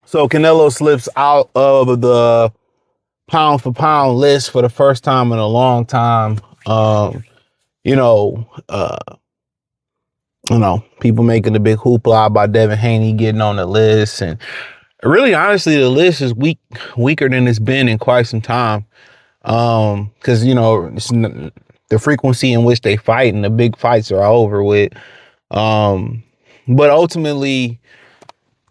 So Canelo slips out of the pound for pound list for the first time in a long time. You know, uh, people making a big hoopla about Devin Haney getting on the list, and really, honestly, the list is weaker than it's been in quite some time. Because the frequency in which they fight and the big fights are over with. But ultimately,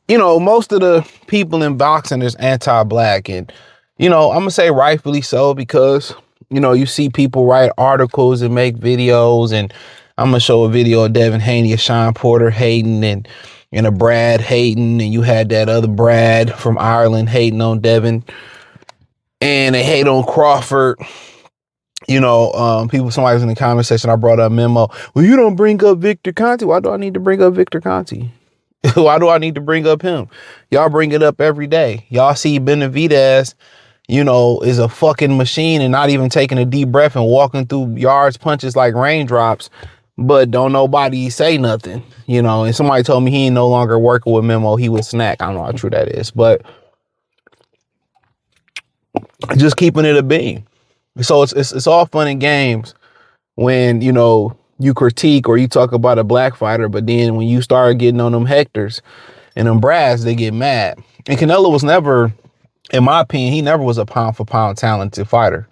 most of the people in boxing is anti-black, and I'm gonna say rightfully so, because you see people write articles and make videos, and I'm gonna show a video of Devin Haney, a Sean Porter hating, and a Brad hating, and you had that other Brad from Ireland hating on Devin, and they hate on Crawford. Somebody was in the comment section, I brought up Memo. Well, you don't bring up Victor Conte. Why do I need to bring up Victor Conte? Why do I need to bring up him? Y'all bring it up every day. Y'all see Benavidez, is a fucking machine and not even taking a deep breath and walking through yards, punches like raindrops, but don't nobody say nothing, and somebody told me he ain't no longer working with Memo. He would snack. I don't know how true that is, but just keeping it a beam. So it's all fun and games when, you critique or you talk about a black fighter, but then when you start getting on them Hectors and them Brads, they get mad. And Canelo was never, in my opinion, he never was a pound for pound talented fighter.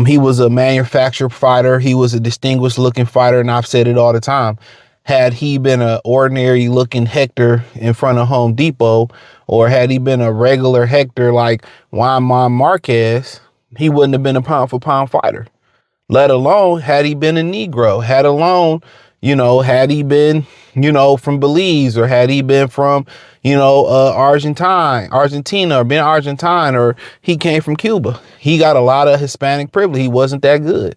He was a manufactured fighter. He was a distinguished looking fighter. And I've said it all the time. Had he been an ordinary looking Hector in front of Home Depot, or had he been a regular Hector like Juan Marquez, he wouldn't have been a pound for pound fighter. Let alone had he been a Negro, had he been, from Belize, or had he been from, Argentina, or been Argentine, or he came from Cuba. He got a lot of Hispanic privilege. He wasn't that good.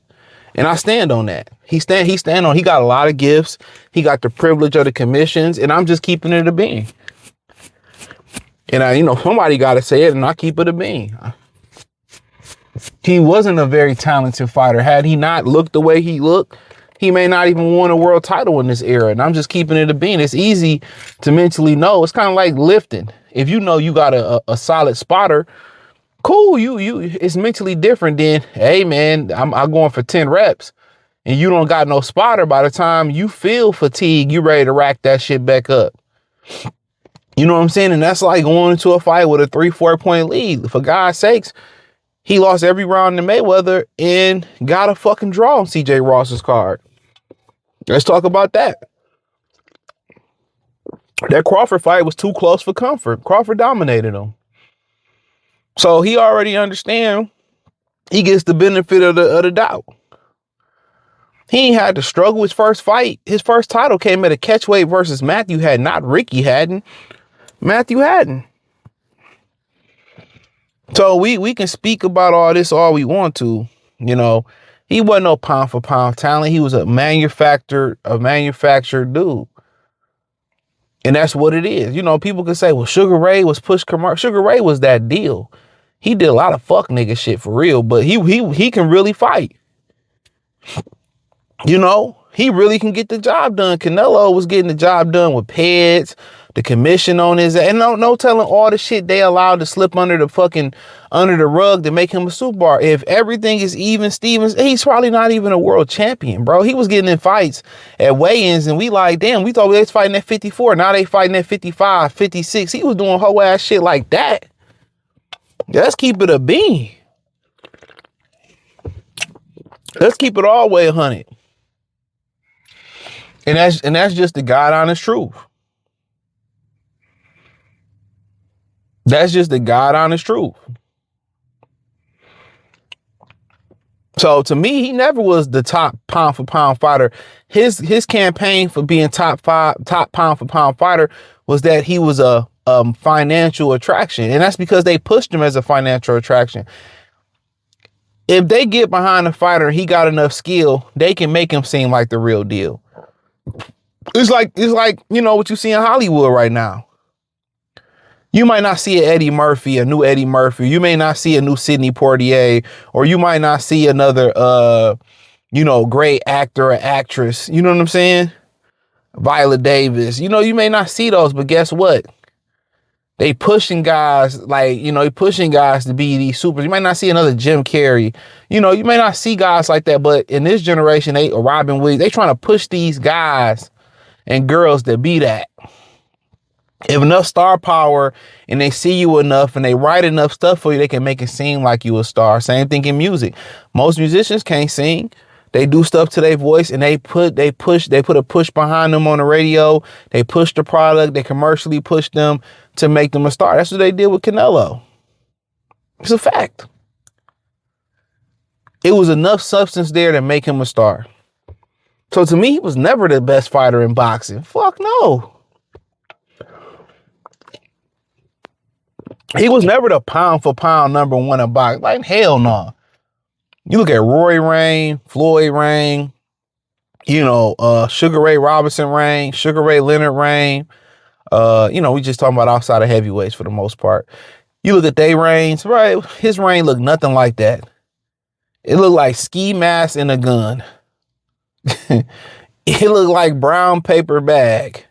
And I stand on that. He got a lot of gifts. He got the privilege of the commissions, and I'm just keeping it a bean. And somebody got to say it, and I keep it a bean. He wasn't a very talented fighter. Had he not looked the way he looked, he may not even won a world title in this era. And I'm just keeping it a bean. It's easy to mentally know. It's kind of like lifting. If you know you got a solid spotter, cool. It's mentally different than, hey man, I'm going for 10 reps and you don't got no spotter. By the time you feel fatigue, you ready to rack that shit back up. You know what I'm saying? And that's like going into a fight with a 3-4 point lead. For God's sakes, he lost every round to Mayweather and got a fucking draw on CJ Ross's card. Let's talk about that. That Crawford fight was too close for comfort. Crawford dominated him. So he already understands he gets the benefit of the doubt. He ain't had to struggle his first fight. His first title came at a catchweight versus Matthew Haddon, not Ricky Haddon. Matthew Haddon. So we can speak about all this all we want to. He wasn't no pound for pound talent. He was a manufactured dude. And that's what it is. People can say, well, Sugar Ray was push commercial. Sugar Ray was that deal. He did a lot of fuck nigga shit for real, but he can really fight. He really can get the job done. Canelo was getting the job done with pads, the commission on his, and no telling all the shit they allowed to slip under the rug to make him a superstar. If everything is even Stevens, he's probably not even a world champion, bro. He was getting in fights at weigh-ins and we like, damn, we thought we was fighting at 54. Now they fighting at 55, 56. He was doing whole ass shit like that. Let's keep it a bean. Let's keep it all the way 100. And that's just the God honest truth. That's just the God honest truth. So to me, he never was the top pound for pound fighter. His campaign for being top pound for pound fighter was that he was a financial attraction. And that's because they pushed him as a financial attraction. If they get behind a fighter, he got enough skill, they can make him seem like the real deal. It's like, what you see in Hollywood right now. You might not see a new Eddie Murphy. You may not see a new Sidney Poitier, or you might not see another you know, great actor or actress. You know what I'm saying? Viola Davis. You know, you may not see those, but guess what? They pushing guys like, you know, they pushing guys to be these supers. You might not see another Jim Carrey. You know, you may not see guys like that, but in this generation, or Robin Williams, they trying to push these guys and girls to be that. If enough star power and they see you enough and they write enough stuff for you, they can make it seem like you a star. Same thing in music. Most musicians can't sing. They do stuff to their voice and they put a push behind them on the radio. They push the product. They commercially push them to make them a star. That's what they did with Canelo. It's a fact. It was enough substance there to make him a star. So to me, he was never the best fighter in boxing. Fuck no. He was never the pound for pound number one in boxing. Like, hell no. You look at Roy Rain, Floyd Rain, you know, Sugar Ray Robinson Rain, Sugar Ray Leonard Rain. You know, we just talking about outside of heavyweights for the most part. You look at they reigns, right? His reign looked nothing like that. It looked like ski mask and a gun. It looked like brown paper bag.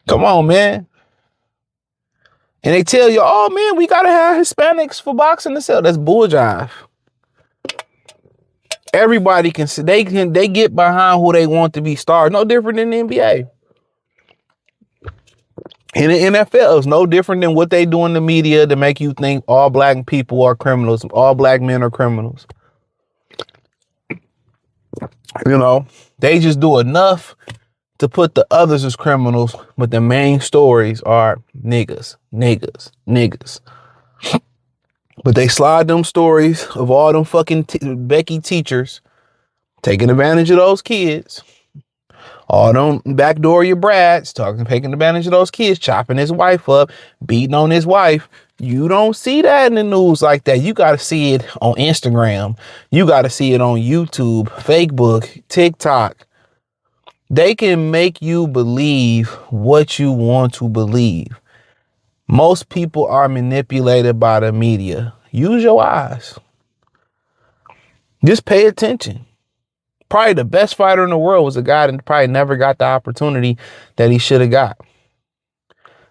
Come on, man. And they tell you, oh man, we gotta have Hispanics for boxing to sell. That's bull jive. Everybody can see, they get behind who they want to be stars. No different than the NBA. In the NFL, it's no different than what they do in the media to make you think all black people are criminals, all black men are criminals. You know, they just do enough to put the others as criminals, but the main stories are niggas. But they slide them stories of all them fucking Becky teachers taking advantage of those kids. All them backdoor your brads taking advantage of those kids, chopping his wife up, beating on his wife. You don't see that in the news like that. You got to see it on Instagram. You got to see it on YouTube, Facebook, TikTok. They can make you believe what you want to believe. Most people are manipulated by the media. Use your eyes. Just pay attention. Probably the best fighter in the world was a guy that probably never got the opportunity that he should have got.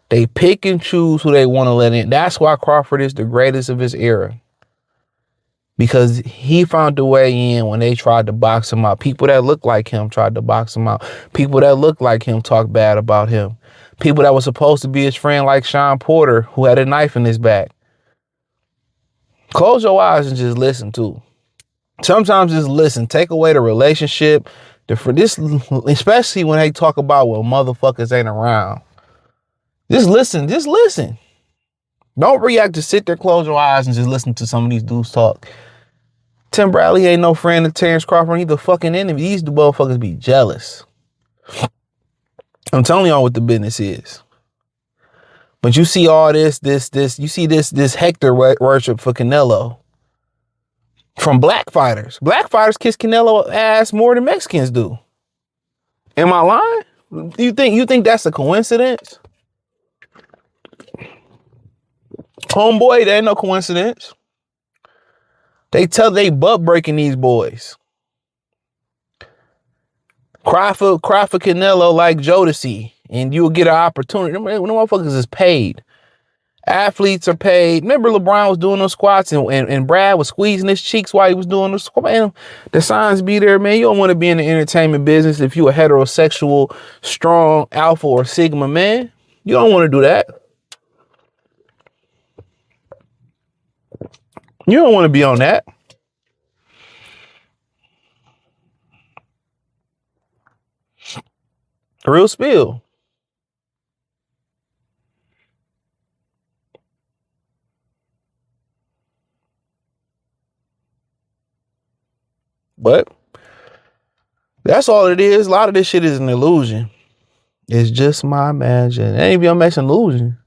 They pick and choose who they want to let in. That's why Crawford is the greatest of his era. Because he found a way in when they tried to box him out. People that look like him tried to box him out. People that look like him talk bad about him. People that were supposed to be his friend like Sean Porter, who had a knife in his back. Close your eyes and just listen too. Sometimes just listen. Take away the relationship. For this, especially when they talk about when motherfuckers ain't around. Just listen. Just listen. Don't react. Just sit there, close your eyes, and just listen to some of these dudes talk. Tim Bradley ain't no friend of Terrence Crawford. He's the fucking enemy. These motherfuckers be jealous. I'm telling y'all what the business is. But you see all this Hector worship for Canelo from black fighters. Black fighters kiss Canelo ass more than Mexicans do. Am I lying? You think that's a coincidence? Homeboy, that ain't no coincidence. They butt breaking these boys. Cry for Canelo like Jodeci, and you'll get an opportunity. Them motherfuckers is paid. Athletes are paid. Remember LeBron was doing those squats and Brad was squeezing his cheeks while he was doing those squats. Man, the signs be there, man. You don't want to be in the entertainment business if you a heterosexual, strong, alpha or sigma man. You don't want to do that. You don't want to be on that. Real spill. But that's all it is. A lot of this shit is an illusion. It's just my imagination. It ain't even an illusion.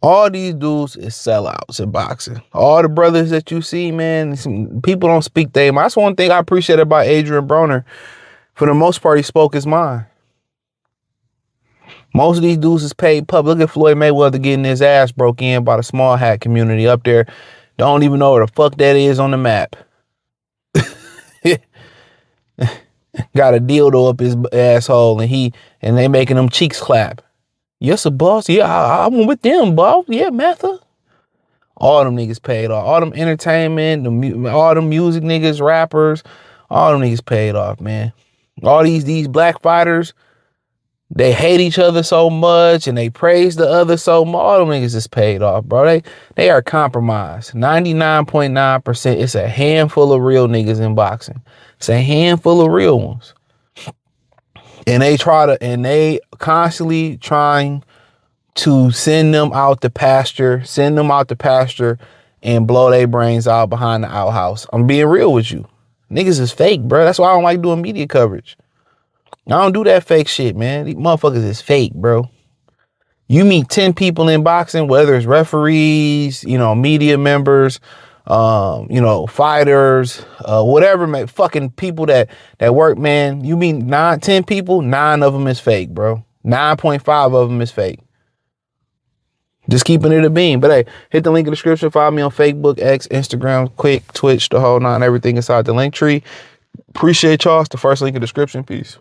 All these dudes is sellouts in boxing. All the brothers that you see, man, people don't speak their mind. That's one thing I appreciate about Adrian Broner. For the most part, he spoke his mind. Most of these dudes is paid public. Look at Floyd Mayweather getting his ass broke in by the small hat community up there Don't even know where the fuck that is on the map. Got a dildo up his asshole and they making them cheeks clap. Yes, a boss. Yeah, I went with them, boss. Yeah, Matha. All them niggas paid off. All them entertainment, all them music niggas, rappers, all them niggas paid off, man. All these black fighters, they hate each other so much and they praise the other so much. All them niggas is paid off, bro. They are compromised. 99.9%. It's a handful of real niggas in boxing. It's a handful of real ones. And they constantly trying to send them out to pasture and blow their brains out behind the outhouse. I'm being real with you. Niggas is fake, bro. That's why I don't like doing media coverage. I don't do that fake shit, man. These motherfuckers is fake, bro. You meet 10 people in boxing, whether it's referees, media members, fighters, whatever, fucking people that work, man. You meet 10 people, 9 of them is fake, bro. 9.5 of them is fake. Just keeping it a beam. But hey, hit the link in the description. Follow me on Facebook, X, Instagram, Quick, Twitch, the whole nine, everything inside the link tree. Appreciate y'all. It's the first link in the description. Peace.